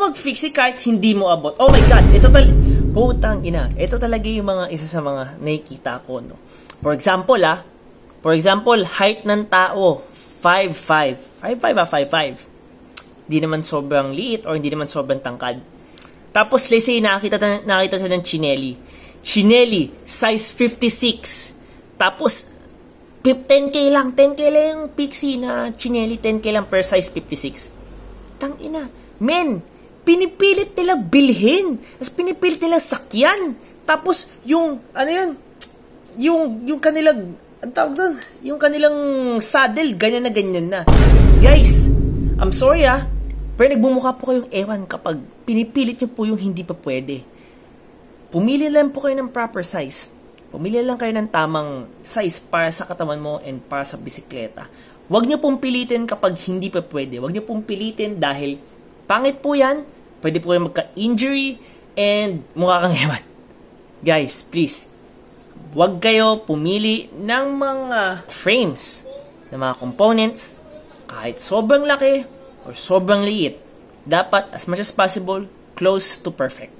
mag-fix kahit hindi mo abot. Oh my God, putang ina. Ito talaga yung isa sa mga nakikita ko, no. For example, height ng tao, 5'5". 5'5". Hindi naman sobrang liit or hindi naman sobrang tangkad. Tapos, let's say, nakita siya ng chinelli. Chinelli, size 56. Tapos, 10K lang yung pixie na chinelli, 10K lang per size 56. Tangina. Men, pinipilit nila bilhin. Tapos pinipilit nila sakyan. Tapos, yung kanilang, ang tawag doon, yung kanilang saddle, ganyan na. Guys, I'm sorry pero nagbumukha po kayong ewan kapag pinipilit nyo po yung hindi pa pwede. Pumili lang po kayo ng proper size. Pumili lang kayo ng tamang size para sa katawan mo and para sa bisikleta. Huwag nyo pong pilitin kapag hindi pa pwede. Huwag nyo pong pilitin dahil pangit po yan. Pwede po kayo magka-injury and mukha kang ewan. Guys, please, huwag kayo pumili ng mga frames, ng mga components, kahit sobrang laki or sobrang liit. Dapat, as much as possible, close to perfect.